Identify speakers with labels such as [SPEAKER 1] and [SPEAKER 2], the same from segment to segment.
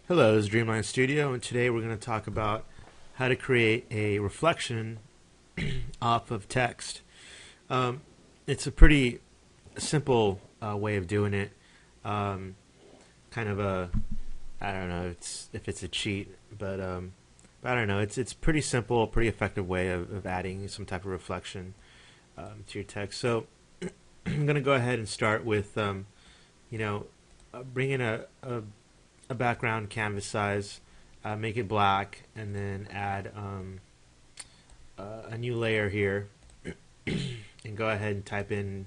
[SPEAKER 1] Hello, this is Dreamline Studio, and today we're going to talk about how to create a reflection off of text. It's a pretty simple way of doing it. Kind of a, I don't know if it's a cheat, but I don't know. It's pretty simple, pretty effective way of adding some type of reflection to your text. So I'm going to go ahead and start with, bring in a background canvas size, make it black, and then add a new layer here, and go ahead and type in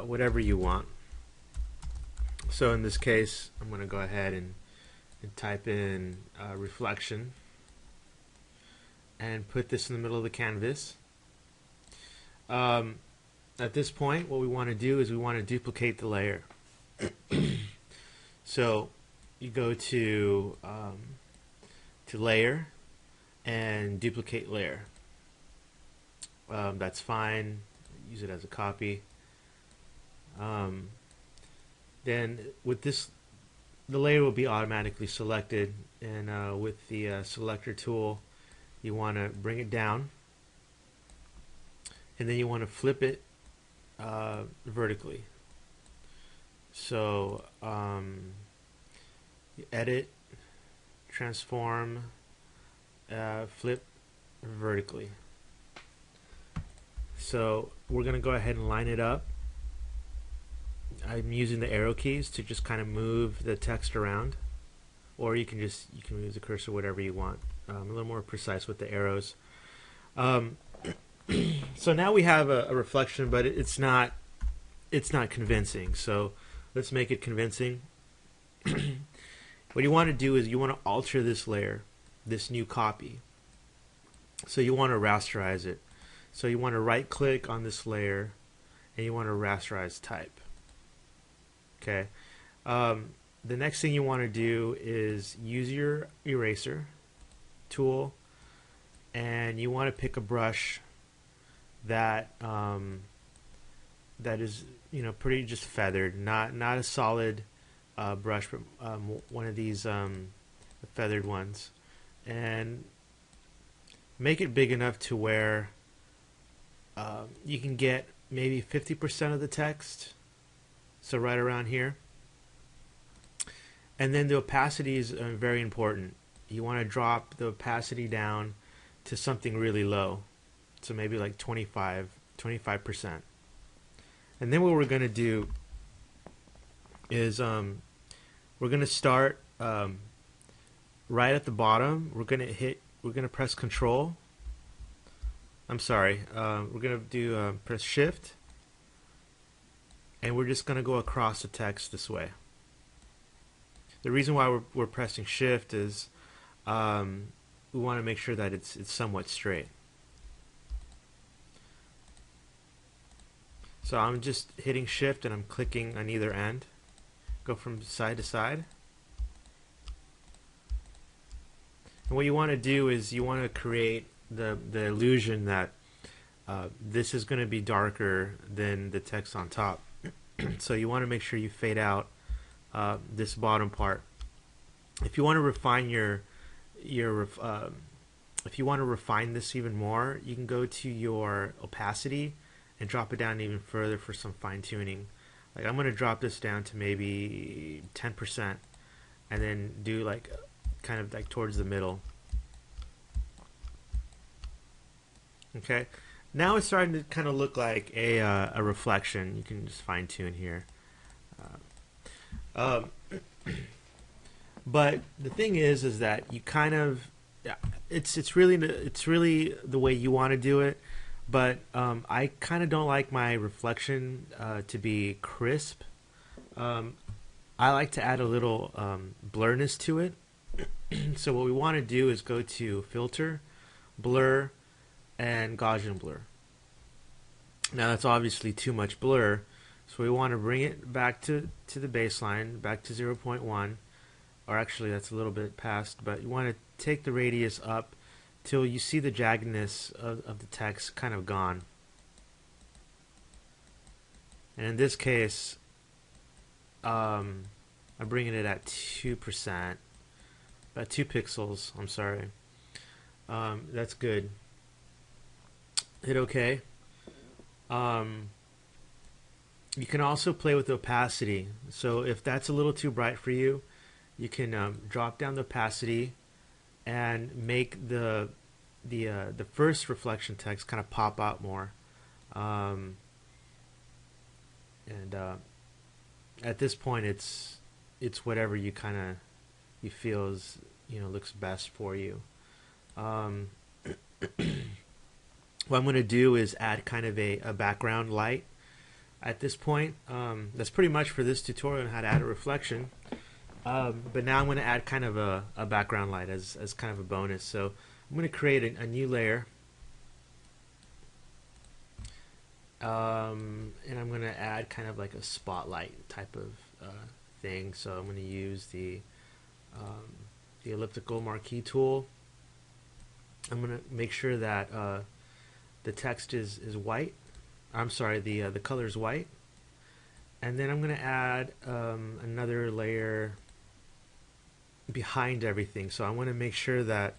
[SPEAKER 1] whatever you want. So in this case, I'm going to go ahead and type in reflection, and put this in the middle of the canvas. At this point, what we want to do is we want to duplicate the layer. So you go to layer and duplicate layer. That's fine. Use it as a copy. Then with this, the layer will be automatically selected, and with the selector tool, you want to bring it down, and then you want to flip it vertically. So edit, transform, flip vertically. So we're going to go ahead and line it up. I'm using the arrow keys to just kind of move the text around, or you can use the cursor whatever you want. A little more precise with the arrows. So now we have a reflection, but it's not convincing. So let's make it convincing. What you want to do is you want to alter this layer, this new copy. So you want to rasterize it. So you want to right click on this layer, and you want to rasterize type. Okay. The next thing you want to do is use your eraser tool, and you want to pick a brush that that is pretty just feathered, not a solid brush, but one of these feathered ones, and make it big enough to where you can get maybe 50% of the text, so right around here. And then the opacity is very important. You want to drop the opacity down to something really low, so maybe like 25%. And then what we're going to do is we're going to start right at the bottom. We're going to press Control. I'm sorry. We're going to do press Shift, and we're just going to go across the text this way. The reason why we're pressing Shift is we want to make sure that it's somewhat straight. So I'm just hitting Shift and I'm clicking on either end. Go from side to side. And what you want to do is you want to create the illusion that this is going to be darker than the text on top. So you want to make sure you fade out this bottom part. If you want to refine if you want to refine this even more, you can go to your opacity and drop it down even further for some fine tuning. Like I'm going to drop this down to maybe 10%, and then do like kind of like towards the middle. Okay, now it's starting to kind of look like a reflection. You can just fine tune here. But the thing is that you kind of, it's really the way you want to do it. But I kind of don't like my reflection to be crisp. I like to add a little blurriness to it. So what we want to do is go to Filter, Blur, and Gaussian Blur. Now that's obviously too much blur, so we want to bring it back to the baseline, back to 0.1, or actually that's a little bit past, but you want to take the radius up till you see the jaggedness of the text kind of gone. And in this case, I'm bringing it at 2%. About 2 pixels. I'm sorry. That's good. Hit OK. Um, you can also play with the opacity. So if that's a little too bright for you, you can drop down the opacity and make the first reflection text kind of pop out more. Um, and At this point, it's whatever you kind of you feel is looks best for you. Um, what I'm going to do is add kind of a background light at this point. That's pretty much for this tutorial on how to add a reflection. But now I'm going to add kind of a background light as kind of a bonus. So I'm going to create a new layer. And I'm going to add kind of like a spotlight type of thing. So I'm going to use the elliptical marquee tool. I'm going to make sure that the text is white. I'm sorry, the color is white. And then I'm going to add another layer behind everything. So I want to make sure that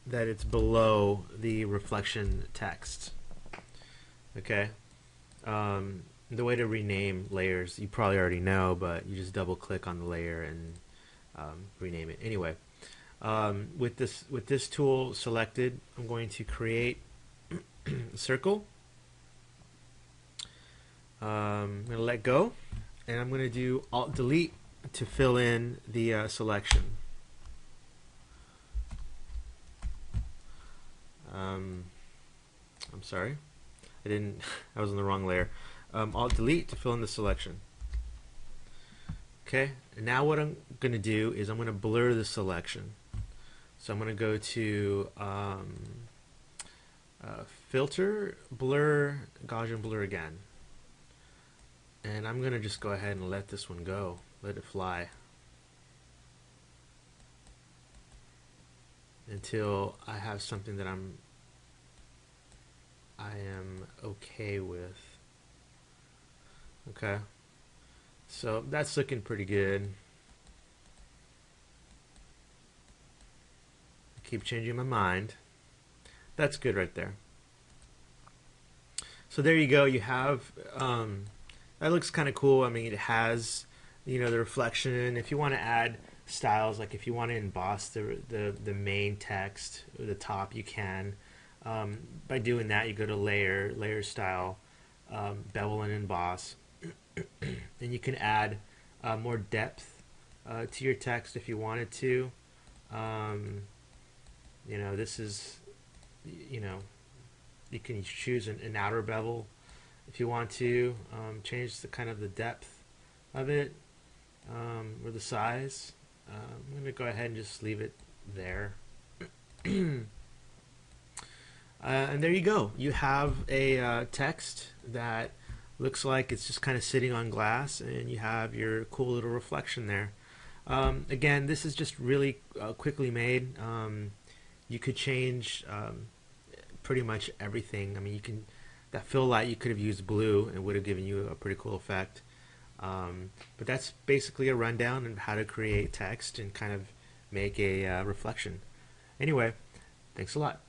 [SPEAKER 1] that it's below the reflection text. Okay. The way to rename layers, you probably already know, but you just double click on the layer and rename it. Anyway, with this tool selected, I'm going to create a circle. I'm going to let go, and I'm going to do Alt Delete to fill in the selection. I'm sorry, I was on the wrong layer. Alt Delete to fill in the selection. Okay, and now what I'm going to do is I'm going to blur the selection. So I'm going to go to Filter, Blur, Gaussian Blur again. And I'm going to just go ahead and let this one go. Let it fly. Until I have something that I am okay with. Okay. So that's looking pretty good. I keep changing my mind. That's good right there. So there you go. You have that looks kind of cool. I mean, it has the reflection. If you want to add styles, like if you want to emboss the main text or the top, you can. By doing that, you go to layer style, bevel and emboss, and you can add more depth to your text if you wanted to. This is you can choose an outer bevel if you want to change the kind of the depth of it or the size. I'm going to go ahead and just leave it there. And there you go. You have a text that looks like it's just kind of sitting on glass, and you have your cool little reflection there. Again, this is just really quickly made. You could change pretty much everything. I mean, that fill light, you could have used blue and would have given you a pretty cool effect. But that's basically a rundown on how to create text and kind of make a reflection. Anyway, thanks a lot.